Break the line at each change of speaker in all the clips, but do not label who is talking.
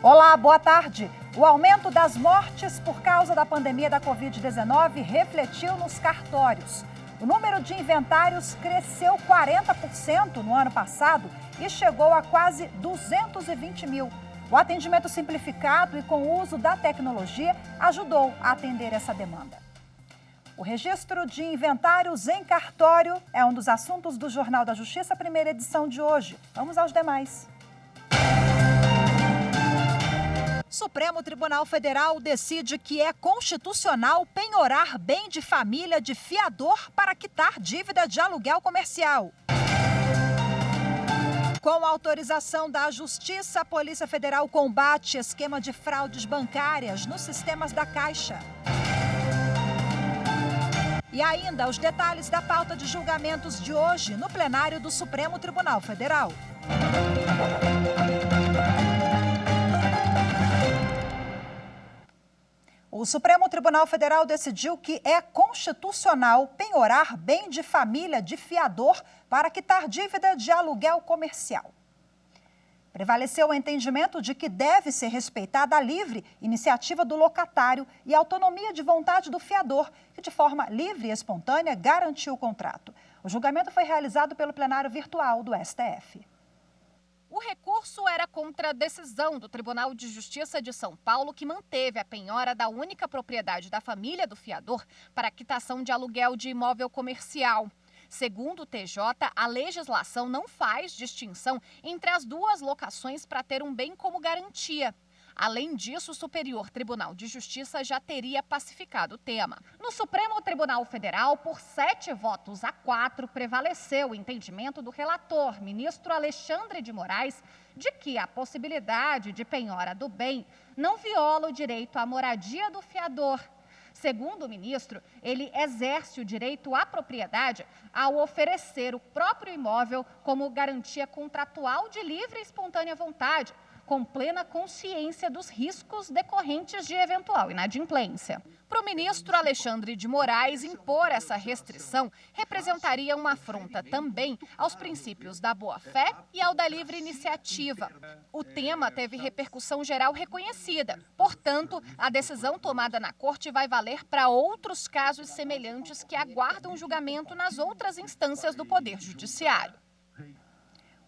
Olá, boa tarde. O aumento das mortes por causa da pandemia da Covid-19 refletiu nos cartórios. O número de inventários cresceu 40% no ano passado e chegou a quase 220 mil. O atendimento simplificado e com o uso da tecnologia ajudou a atender essa demanda. O registro de inventários em cartório é um dos assuntos do Jornal da Justiça, primeira edição de hoje. Vamos aos demais. Supremo Tribunal Federal decide que é constitucional penhorar bem de família de fiador para quitar dívida de aluguel comercial. Com autorização da Justiça, a Polícia Federal combate esquema de fraudes bancárias nos sistemas da Caixa. E ainda os detalhes da pauta de julgamentos de hoje no plenário do Supremo Tribunal Federal. O Supremo Tribunal Federal decidiu que é constitucional penhorar bem de família de fiador para quitar dívida de aluguel comercial. Prevaleceu o entendimento de que deve ser respeitada a livre iniciativa do locatário e a autonomia de vontade do fiador, que de forma livre e espontânea garantiu o contrato. O julgamento foi realizado pelo plenário virtual do STF.
O recurso era contra a decisão do Tribunal de Justiça de São Paulo, que manteve a penhora da única propriedade da família do fiador para a quitação de aluguel de imóvel comercial. Segundo o TJ, a legislação não faz distinção entre as duas locações para ter um bem como garantia. Além disso, o Superior Tribunal de Justiça já teria pacificado o tema. No Supremo Tribunal Federal, por 7 votos a 4, prevaleceu o entendimento do relator, ministro Alexandre de Moraes, de que a possibilidade de penhora do bem não viola o direito à moradia do fiador. Segundo o ministro, ele exerce o direito à propriedade ao oferecer o próprio imóvel como garantia contratual de livre e espontânea vontade, com plena consciência dos riscos decorrentes de eventual inadimplência. Para o ministro Alexandre de Moraes, impor essa restrição representaria uma afronta também aos princípios da boa-fé e ao da livre iniciativa. O tema teve repercussão geral reconhecida. Portanto, a decisão tomada na Corte vai valer para outros casos semelhantes que aguardam julgamento nas outras instâncias do Poder Judiciário.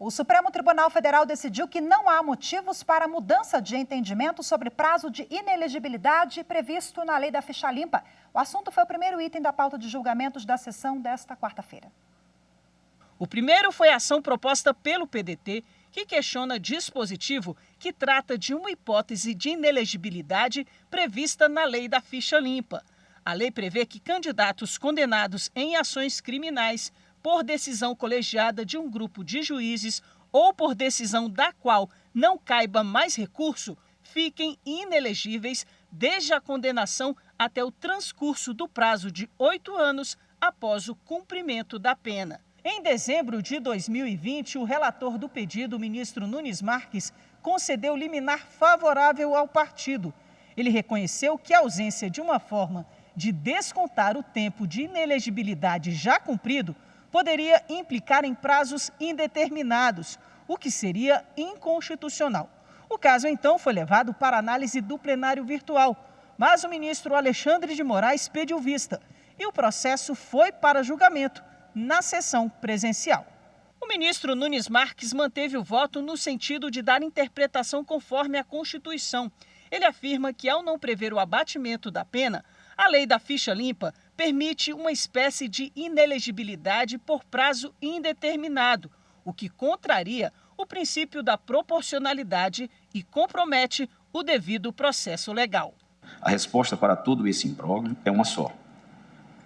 O Supremo Tribunal Federal decidiu que não há motivos para mudança de entendimento sobre prazo de inelegibilidade previsto na Lei da Ficha Limpa. O assunto foi o primeiro item da pauta de julgamentos da sessão desta quarta-feira.
O primeiro foi a ação proposta pelo PDT, que questiona dispositivo que trata de uma hipótese de inelegibilidade prevista na Lei da Ficha Limpa. A lei prevê que candidatos condenados em ações criminais por decisão colegiada de um grupo de juízes ou por decisão da qual não caiba mais recurso, fiquem inelegíveis desde a condenação até o transcurso do prazo de 8 anos após o cumprimento da pena. Em dezembro de 2020, o relator do pedido, o ministro Nunes Marques, concedeu liminar favorável ao partido. Ele reconheceu que a ausência de uma forma de descontar o tempo de inelegibilidade já cumprido poderia implicar em prazos indeterminados, o que seria inconstitucional. O caso, então, foi levado para análise do plenário virtual, mas o ministro Alexandre de Moraes pediu vista e o processo foi para julgamento na sessão presencial. O ministro Nunes Marques manteve o voto no sentido de dar interpretação conforme a Constituição. Ele afirma que, ao não prever o abatimento da pena, a Lei da Ficha Limpa permite uma espécie de inelegibilidade por prazo indeterminado, o que contraria o princípio da proporcionalidade e compromete o devido processo legal.
A resposta para todo esse imbróglio é uma só.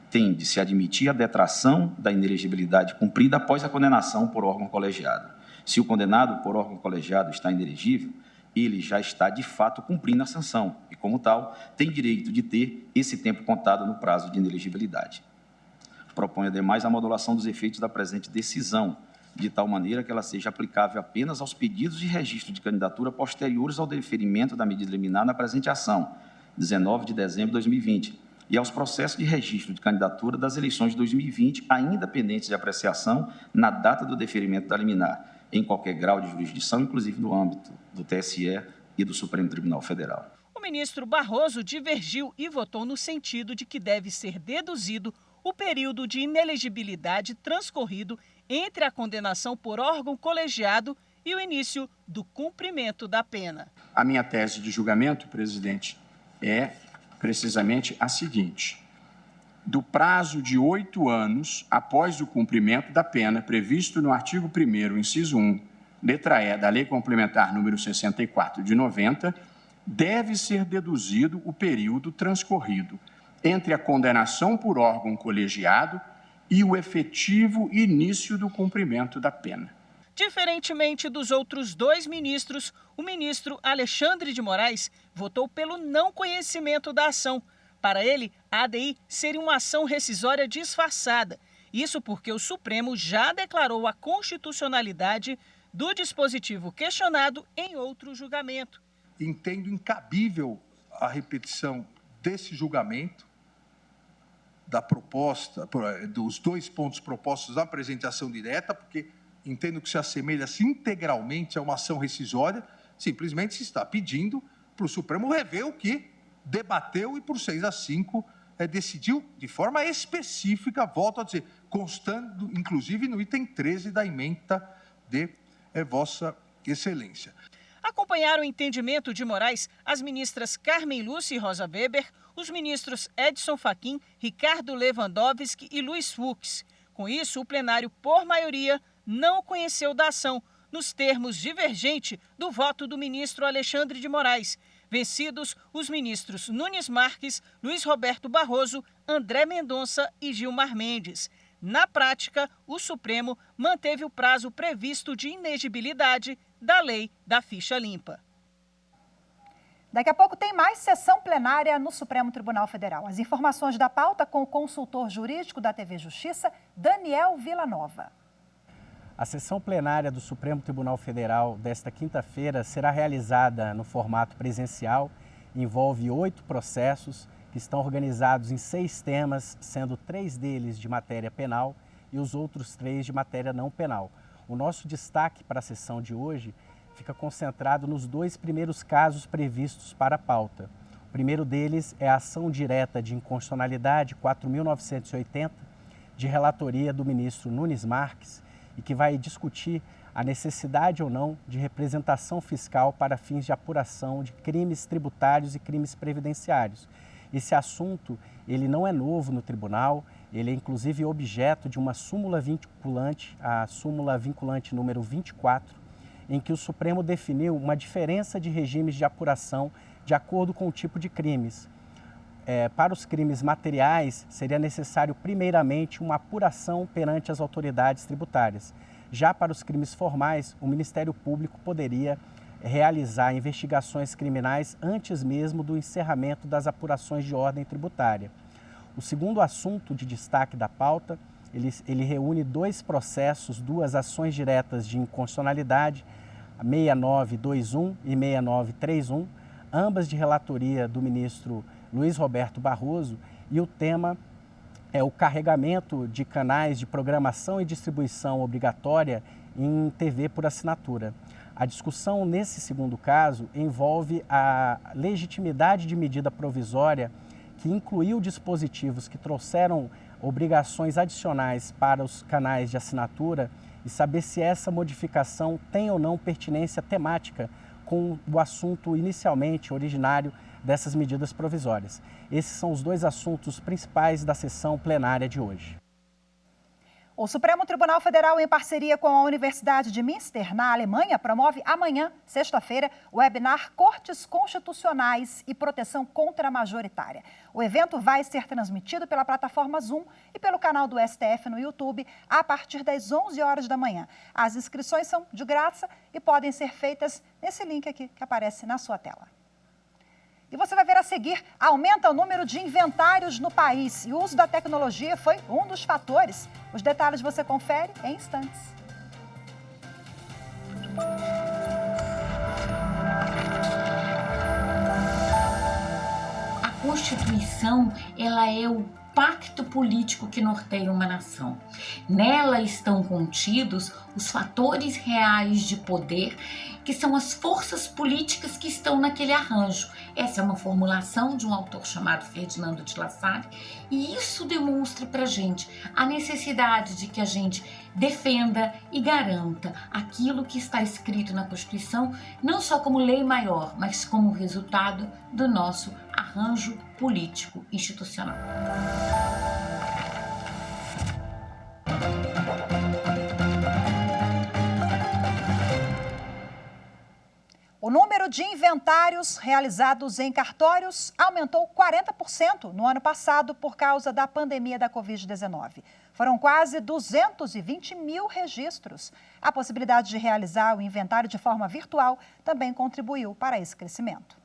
Tem de se admitir a detração da inelegibilidade cumprida após a condenação por órgão colegiado. Se o condenado por órgão colegiado está inelegível, ele já está, de fato, cumprindo a sanção e, como tal, tem direito de ter esse tempo contado no prazo de inelegibilidade. Propõe, ademais, a modulação dos efeitos da presente decisão, de tal maneira que ela seja aplicável apenas aos pedidos de registro de candidatura posteriores ao deferimento da medida liminar na presente ação, 19 de dezembro de 2020, e aos processos de registro de candidatura das eleições de 2020, ainda pendentes de apreciação na data do deferimento da liminar, em qualquer grau de jurisdição, inclusive no âmbito do TSE e do Supremo Tribunal Federal.
O ministro Barroso divergiu e votou no sentido de que deve ser deduzido o período de inelegibilidade transcorrido entre a condenação por órgão colegiado e o início do cumprimento da pena.
A minha tese de julgamento, presidente, é precisamente a seguinte: do prazo de 8 anos após o cumprimento da pena previsto no artigo 1º, inciso 1, letra E da Lei Complementar número 64 de 90, deve ser deduzido o período transcorrido entre a condenação por órgão colegiado e o efetivo início do cumprimento da pena.
Diferentemente dos outros 2 ministros, o ministro Alexandre de Moraes votou pelo não conhecimento da ação. Para ele, a ADI seria uma ação rescisória disfarçada. Isso porque o Supremo já declarou a constitucionalidade do dispositivo questionado em outro julgamento.
Entendo incabível a repetição desse julgamento, da proposta, dos 2 pontos propostos da apresentação direta, porque entendo que se assemelha-se integralmente a uma ação rescisória, simplesmente se está pedindo para o Supremo rever o que debateu e por 6-5 decidiu de forma específica, volto a dizer, constando inclusive no item 13 da ementa de Vossa Excelência.
Acompanharam o entendimento de Moraes as ministras Carmen Lúcia e Rosa Weber, os ministros Edson Fachin, Ricardo Lewandowski e Luiz Fux. Com isso, o plenário, por maioria, não conheceu da ação, nos termos divergentes do voto do ministro Alexandre de Moraes. Vencidos os ministros Nunes Marques, Luiz Roberto Barroso, André Mendonça e Gilmar Mendes. Na prática, o Supremo manteve o prazo previsto de inegibilidade da lei da ficha limpa.
Daqui a pouco tem mais sessão plenária no Supremo Tribunal Federal. As informações da pauta com o consultor jurídico da TV Justiça, Daniel Villanova.
A sessão plenária do Supremo Tribunal Federal desta quinta-feira será realizada no formato presencial. Envolve 8 processos que estão organizados em 6 temas, sendo 3 deles de matéria penal e os outros 3 de matéria não penal. O nosso destaque para a sessão de hoje fica concentrado nos 2 primeiros casos previstos para a pauta. O primeiro deles é a ação direta de inconstitucionalidade 4.980, de relatoria do ministro Nunes Marques, e que vai discutir a necessidade ou não de representação fiscal para fins de apuração de crimes tributários e crimes previdenciários. Esse assunto, ele não é novo no tribunal, ele é inclusive objeto de uma súmula vinculante, a súmula vinculante número 24, em que o Supremo definiu uma diferença de regimes de apuração de acordo com o tipo de crimes. Para os crimes materiais, seria necessário primeiramente uma apuração perante as autoridades tributárias. Já para os crimes formais, o Ministério Público poderia realizar investigações criminais antes mesmo do encerramento das apurações de ordem tributária. O segundo assunto de destaque da pauta, ele reúne 2 processos, 2 ações diretas de inconstitucionalidade, 6921 e 6931, ambas de relatoria do ministro Luiz Roberto Barroso, e o tema é o carregamento de canais de programação e distribuição obrigatória em TV por assinatura. A discussão nesse segundo caso envolve a legitimidade de medida provisória que incluiu dispositivos que trouxeram obrigações adicionais para os canais de assinatura e saber se essa modificação tem ou não pertinência temática com o assunto inicialmente originário dessas medidas provisórias. Esses são os 2 assuntos principais da sessão plenária de hoje.
O Supremo Tribunal Federal, em parceria com a Universidade de Münster, na Alemanha, promove amanhã, sexta-feira, o webinar Cortes Constitucionais e Proteção Contra-Majoritária. O evento vai ser transmitido pela plataforma Zoom e pelo canal do STF no YouTube a partir das 11 horas da manhã. As inscrições são de graça e podem ser feitas nesse link aqui que aparece na sua tela. E você vai ver a seguir, aumenta o número de inventários no país e o uso da tecnologia foi um dos fatores. Os detalhes você confere em instantes.
A Constituição, ela é o pacto político que norteia uma nação. Nela estão contidos os fatores reais de poder, que são as forças políticas que estão naquele arranjo. Essa é uma formulação de um autor chamado Ferdinando de La Salle, e isso demonstra pra gente a necessidade de que a gente defenda e garanta aquilo que está escrito na Constituição, não só como lei maior, mas como resultado do nosso arranjo político institucional.
O número de inventários realizados em cartórios aumentou 40% no ano passado por causa da pandemia da Covid-19. Foram quase 220 mil registros. A possibilidade de realizar o inventário de forma virtual também contribuiu para esse crescimento.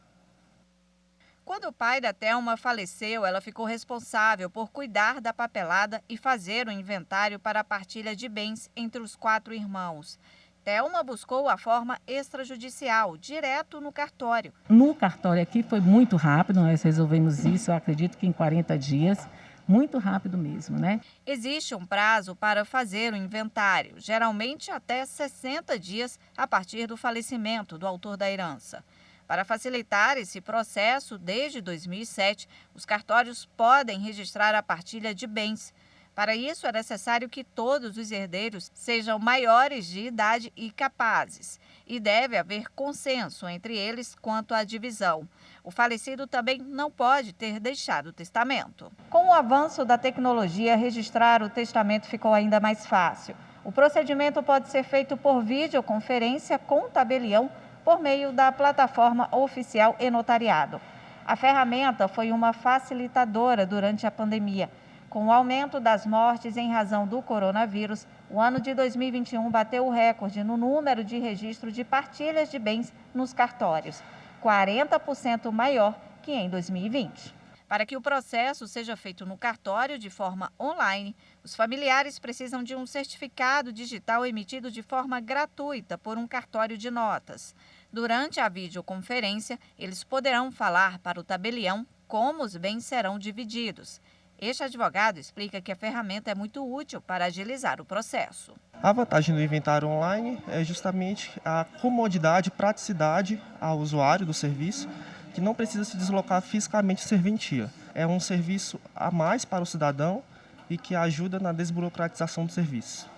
Quando o pai da Thelma faleceu, ela ficou responsável por cuidar da papelada e fazer o inventário para a partilha de bens entre os 4 irmãos. Thelma buscou a forma extrajudicial, direto no cartório.
No cartório aqui foi muito rápido, nós resolvemos isso, eu acredito que em 40 dias, muito rápido mesmo, né?
Existe um prazo para fazer o inventário, geralmente até 60 dias a partir do falecimento do autor da herança. Para facilitar esse processo, desde 2007, os cartórios podem registrar a partilha de bens. Para isso, é necessário que todos os herdeiros sejam maiores de idade e capazes. E deve haver consenso entre eles quanto à divisão. O falecido também não pode ter deixado testamento. Com o avanço da tecnologia, registrar o testamento ficou ainda mais fácil. O procedimento pode ser feito por videoconferência com tabelião por meio da plataforma oficial e-notariado. A ferramenta foi uma facilitadora durante a pandemia. Com o aumento das mortes em razão do coronavírus, o ano de 2021 bateu o recorde no número de registro de partilhas de bens nos cartórios, 40% maior que em 2020. Para que o processo seja feito no cartório de forma online, os familiares precisam de um certificado digital emitido de forma gratuita por um cartório de notas. Durante a videoconferência, eles poderão falar para o tabelião como os bens serão divididos. Este advogado explica que a ferramenta é muito útil para agilizar o processo.
A vantagem do inventário online é justamente a comodidade e praticidade ao usuário do serviço, que não precisa se deslocar fisicamente à serventia. É um serviço a mais para o cidadão e que ajuda na desburocratização do serviço.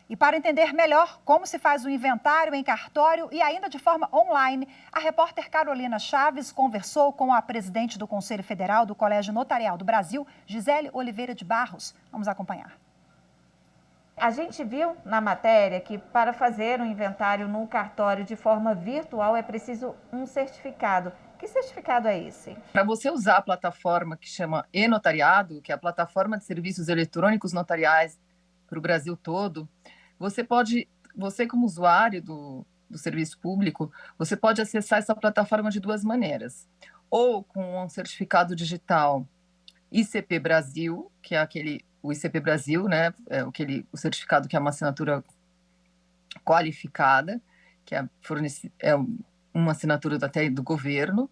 E para entender melhor como se faz o inventário em cartório e ainda de forma online, a repórter Carolina Chaves conversou com a presidente do Conselho Federal do Colégio Notarial do Brasil, Gisele Oliveira de Barros. Vamos acompanhar.
A gente viu na matéria que para fazer um inventário no cartório de forma virtual é preciso um certificado. Que certificado é esse?
Para você usar a plataforma que chama e-notariado, que é a plataforma de serviços eletrônicos notariais para o Brasil todo, você como usuário do serviço público, você pode acessar essa plataforma de 2 maneiras. Ou com um certificado digital ICP Brasil, que é o ICP Brasil, né, o certificado que é uma assinatura qualificada, que é uma assinatura até do governo,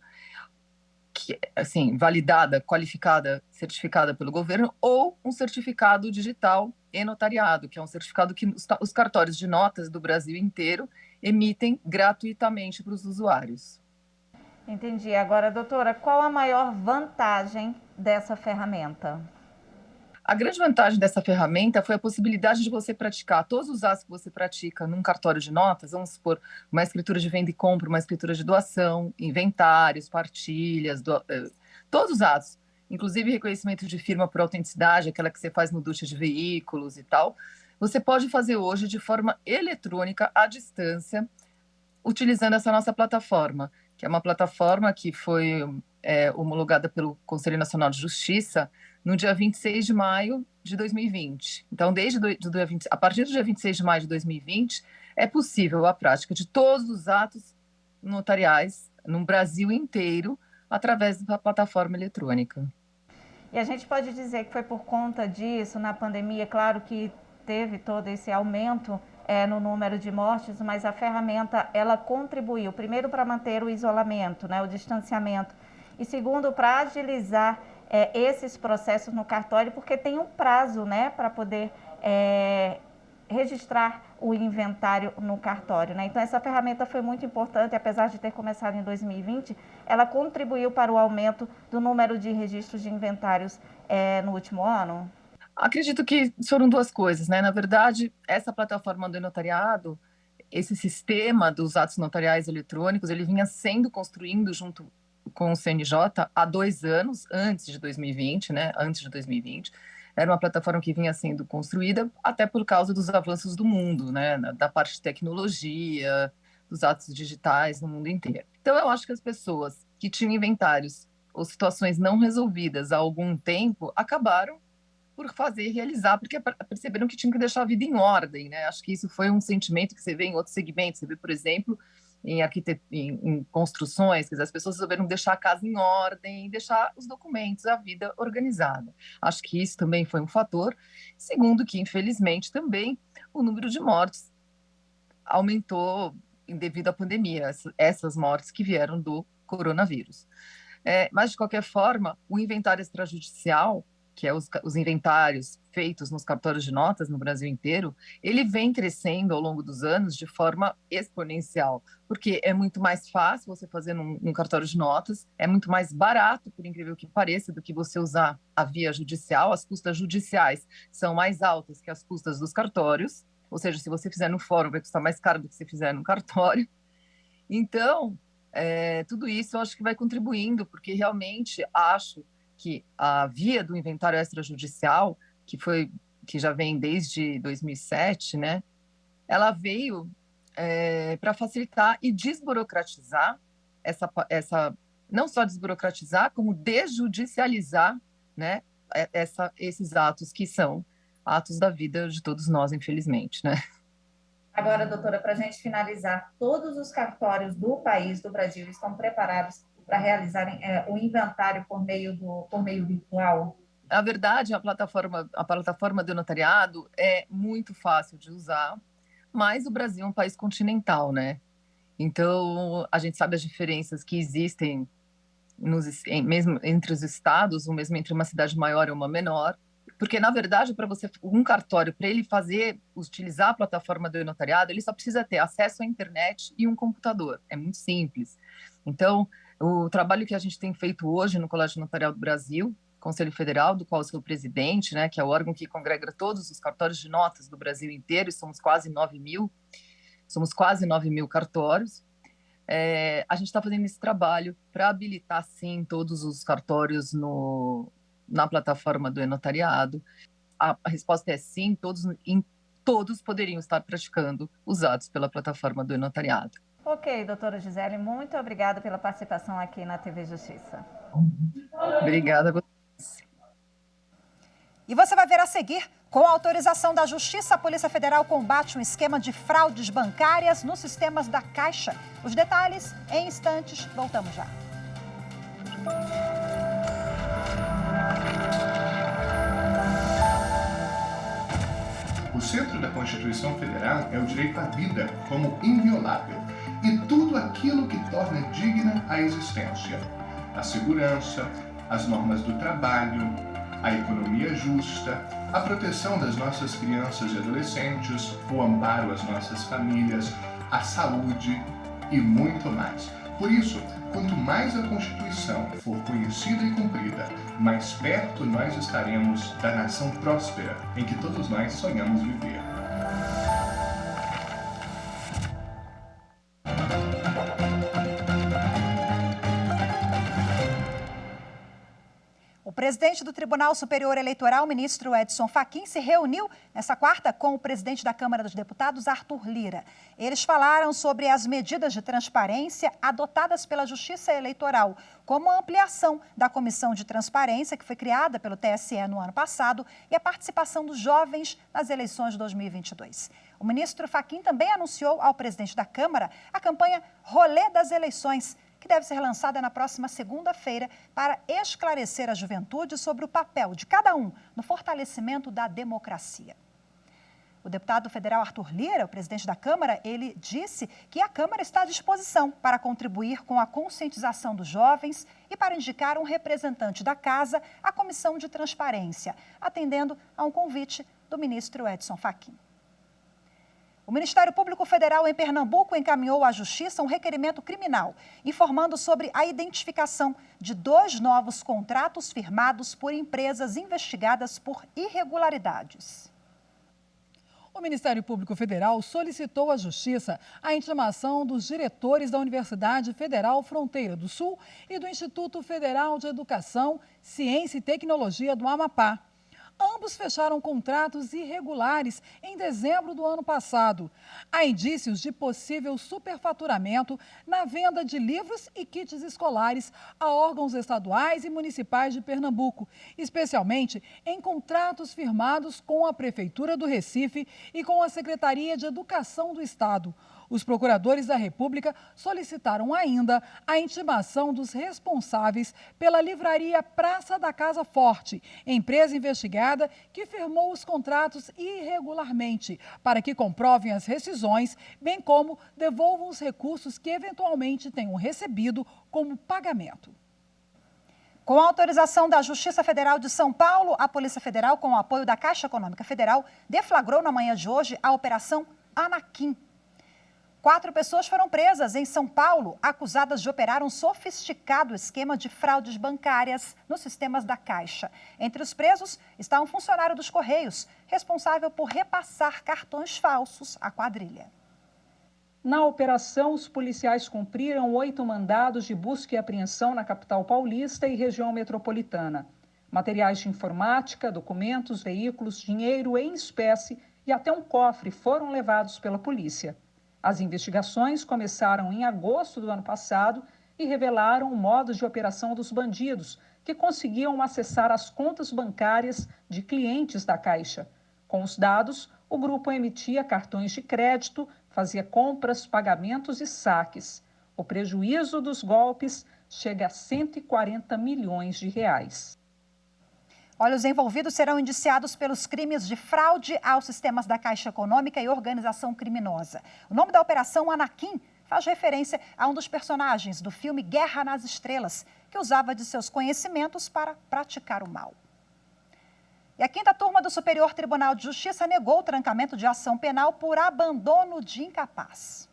que assim, validada, qualificada, certificada pelo governo, ou um certificado digital e-notariado, que é um certificado que os cartórios de notas do Brasil inteiro emitem gratuitamente para os usuários.
Entendi. Agora, doutora, qual a maior vantagem dessa ferramenta?
A grande vantagem dessa ferramenta foi a possibilidade de você praticar todos os atos que você pratica num cartório de notas, vamos supor, uma escritura de venda e compra, uma escritura de doação, inventários, partilhas, todos os atos, inclusive reconhecimento de firma por autenticidade, aquela que você faz no ducha de veículos e tal, você pode fazer hoje de forma eletrônica, à distância, utilizando essa nossa plataforma, que é uma plataforma que foi homologada pelo Conselho Nacional de Justiça no dia 26 de maio de 2020. Então, a partir do dia 26 de maio de 2020, é possível a prática de todos os atos notariais no Brasil inteiro através da plataforma eletrônica.
E a gente pode dizer que foi por conta disso, na pandemia, claro que teve todo esse aumento no número de mortes, mas a ferramenta, ela contribuiu, primeiro para manter o isolamento, né, o distanciamento,
e segundo, para agilizar esses processos no cartório, porque tem um prazo, né, para poder registrar o inventário no cartório, né? Então, essa ferramenta foi muito importante, apesar de ter começado em 2020, ela contribuiu para o aumento do número de registros de inventários no último ano?
Acredito que foram duas coisas, né? Na verdade, essa plataforma do notariado, esse sistema dos atos notariais eletrônicos, ele vinha sendo construído junto com o CNJ há 2 anos, antes de 2020, né? Antes de 2020. Era uma plataforma que vinha sendo construída até por causa dos avanços do mundo, né? Da parte de tecnologia, dos atos digitais no mundo inteiro. Então, eu acho que as pessoas que tinham inventários ou situações não resolvidas há algum tempo acabaram por fazer e realizar, porque perceberam que tinham que deixar a vida em ordem, né? Acho que isso foi um sentimento que você vê em outros segmentos. Você vê, por exemplo, em construções, que as pessoas resolveram deixar a casa em ordem, deixar os documentos, a vida organizada. Acho que isso também foi um fator. Segundo, que infelizmente também o número de mortes aumentou devido à pandemia, essas mortes que vieram do coronavírus. Mas, de qualquer forma, o inventário extrajudicial, que é os inventários feitos nos cartórios de notas no Brasil inteiro, ele vem crescendo ao longo dos anos de forma exponencial, porque é muito mais fácil você fazer num cartório de notas, é muito mais barato, por incrível que pareça, do que você usar a via judicial. As custas judiciais são mais altas que as custas dos cartórios, ou seja, se você fizer no fórum vai custar mais caro do que se fizer no cartório. Então, tudo isso eu acho que vai contribuindo, porque realmente acho que a via do inventário extrajudicial, que já vem desde 2007, né, ela veio para facilitar e desburocratizar não só desburocratizar, como desjudicializar, né, esses atos que são atos da vida de todos nós, infelizmente, né?
Agora, doutora, para a gente finalizar, todos os cartórios do país, do Brasil, estão preparados para realizarem o inventário por meio virtual?
Na verdade, a plataforma do notariado é muito fácil de usar, mas o Brasil é um país continental, né? Então, a gente sabe as diferenças que existem mesmo entre os estados, ou mesmo entre uma cidade maior e uma menor, porque, na verdade, para um cartório, para ele utilizar a plataforma do notariado, ele só precisa ter acesso à internet e um computador. É muito simples. Então, o trabalho que a gente tem feito hoje no Colégio Notarial do Brasil, Conselho Federal, do qual eu sou presidente, né, que é o órgão que congrega todos os cartórios de notas do Brasil inteiro, e somos quase 9 mil cartórios. A gente está fazendo esse trabalho para habilitar, sim, todos os cartórios na plataforma do e-notariado. A resposta é sim, todos poderiam estar praticando os atos pela plataforma do e-notariado.
Ok, doutora Gisele, muito obrigada pela participação aqui na TV Justiça.
Obrigada a vocês.
E você vai ver a seguir: com a autorização da Justiça, a Polícia Federal combate um esquema de fraudes bancárias nos sistemas da Caixa. Os detalhes em instantes, voltamos já.
O centro da Constituição Federal é o direito à vida como inviolável e tudo aquilo que torna digna a existência. A segurança, as normas do trabalho, a economia justa, a proteção das nossas crianças e adolescentes, o amparo às nossas famílias, a saúde e muito mais. Por isso, quanto mais a Constituição for conhecida e cumprida, mais perto nós estaremos da nação próspera em que todos nós sonhamos viver.
O presidente do Tribunal Superior Eleitoral, ministro Edson Fachin, se reuniu nesta quarta com o presidente da Câmara dos Deputados, Arthur Lira. Eles falaram sobre as medidas de transparência adotadas pela Justiça Eleitoral, como a ampliação da Comissão de Transparência, que foi criada pelo TSE no ano passado, e a participação dos jovens nas eleições de 2022. O ministro Fachin também anunciou ao presidente da Câmara a campanha Rolê das Eleições, que deve ser lançada na próxima segunda-feira para esclarecer a juventude sobre o papel de cada um no fortalecimento da democracia. O deputado federal Arthur Lira, o presidente da Câmara, ele disse que a Câmara está à disposição para contribuir com a conscientização dos jovens e para indicar um representante da Casa à Comissão de Transparência, atendendo a um convite do ministro Edson Fachin. O Ministério Público Federal em Pernambuco encaminhou à Justiça um requerimento criminal, informando sobre a identificação de 2 novos contratos firmados por empresas investigadas por irregularidades.
O Ministério Público Federal solicitou à Justiça a intimação dos diretores da Universidade Federal Fronteira do Sul e do Instituto Federal de Educação, Ciência e Tecnologia do Amapá. Ambos fecharam contratos irregulares em dezembro do ano passado. Há indícios de possível superfaturamento na venda de livros e kits escolares a órgãos estaduais e municipais de Pernambuco, especialmente em contratos firmados com a Prefeitura do Recife e com a Secretaria de Educação do Estado. Os procuradores da República solicitaram ainda a intimação dos responsáveis pela livraria Praça da Casa Forte, empresa investigada que firmou os contratos irregularmente, para que comprovem as rescisões, bem como devolvam os recursos que eventualmente tenham recebido como pagamento.
Com a autorização da Justiça Federal de São Paulo, a Polícia Federal, com o apoio da Caixa Econômica Federal, deflagrou na manhã de hoje a Operação Anaquim. 4 pessoas foram presas em São Paulo, acusadas de operar um sofisticado esquema de fraudes bancárias nos sistemas da Caixa. Entre os presos está um funcionário dos Correios, responsável por repassar cartões falsos à quadrilha.
Na operação, os policiais cumpriram 8 mandados de busca e apreensão na capital paulista e região metropolitana. Materiais de informática, documentos, veículos, dinheiro em espécie e até um cofre foram levados pela polícia. As investigações começaram em agosto do ano passado e revelaram o modo de operação dos bandidos, que conseguiam acessar as contas bancárias de clientes da Caixa. Com os dados, o grupo emitia cartões de crédito, fazia compras, pagamentos e saques. O prejuízo dos golpes chega a 140 milhões de reais.
Olha, os envolvidos serão indiciados pelos crimes de fraude aos sistemas da Caixa Econômica e organização criminosa. O nome da Operação Anaquim faz referência a um dos personagens do filme Guerra nas Estrelas, que usava de seus conhecimentos para praticar o mal. E a 5ª turma do Superior Tribunal de Justiça negou o trancamento de ação penal por abandono de incapaz.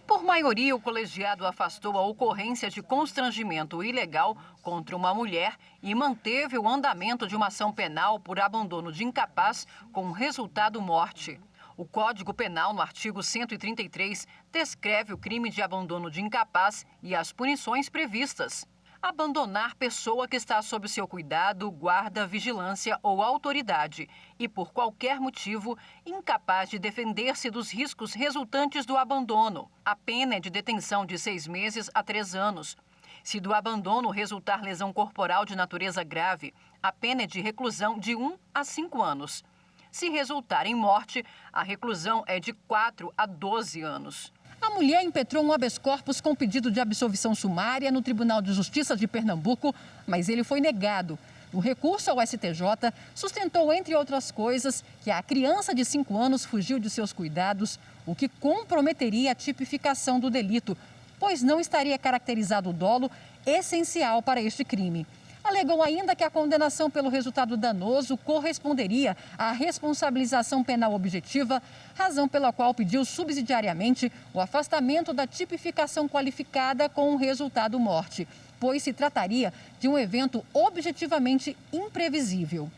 Por maioria, o colegiado afastou a ocorrência de constrangimento ilegal contra uma mulher e manteve o andamento de uma ação penal por abandono de incapaz com resultado morte. O Código Penal, no artigo 133, descreve o crime de abandono de incapaz e as punições previstas. Abandonar pessoa que está sob seu cuidado, guarda, vigilância ou autoridade e, por qualquer motivo, incapaz de defender-se dos riscos resultantes do abandono. A pena é de detenção de 6 meses a 3 anos. Se do abandono resultar lesão corporal de natureza grave, a pena é de reclusão de 1 a 5 anos. Se resultar em morte, a reclusão é de 4 a 12 anos.
A mulher impetrou um habeas corpus com pedido de absolvição sumária no Tribunal de Justiça de Pernambuco, mas ele foi negado. O recurso ao STJ sustentou, entre outras coisas, que a criança de 5 anos fugiu de seus cuidados, o que comprometeria a tipificação do delito, pois não estaria caracterizado o dolo essencial para este crime. Alegou ainda que a condenação pelo resultado danoso corresponderia à responsabilização penal objetiva, razão pela qual pediu subsidiariamente o afastamento da tipificação qualificada com o resultado morte, pois se trataria de um evento objetivamente imprevisível.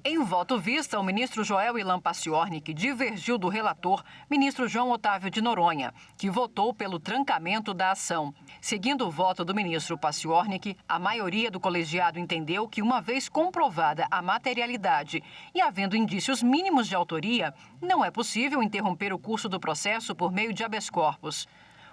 Em voto vista, o ministro Joel Ilan Paciornik divergiu do relator, ministro João Otávio de Noronha, que votou pelo trancamento da ação. Seguindo o voto do ministro Paciornik, a maioria do colegiado entendeu que, uma vez comprovada a materialidade e havendo indícios mínimos de autoria, não é possível interromper o curso do processo por meio de habeas corpus.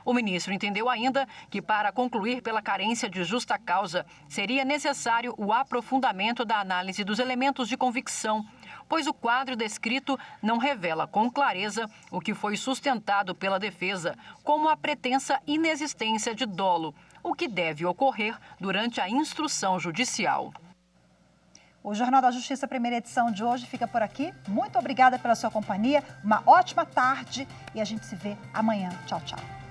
O ministro entendeu ainda que, para concluir pela carência de justa causa, seria necessário o aprofundamento da análise dos elementos de convicção, pois o quadro descrito não revela com clareza o que foi sustentado pela defesa, como a pretensa inexistência de dolo, o que deve ocorrer durante a instrução judicial.
O Jornal da Justiça, primeira edição de hoje, fica por aqui. Muito obrigada pela sua companhia, uma ótima tarde e a gente se vê amanhã. Tchau, tchau.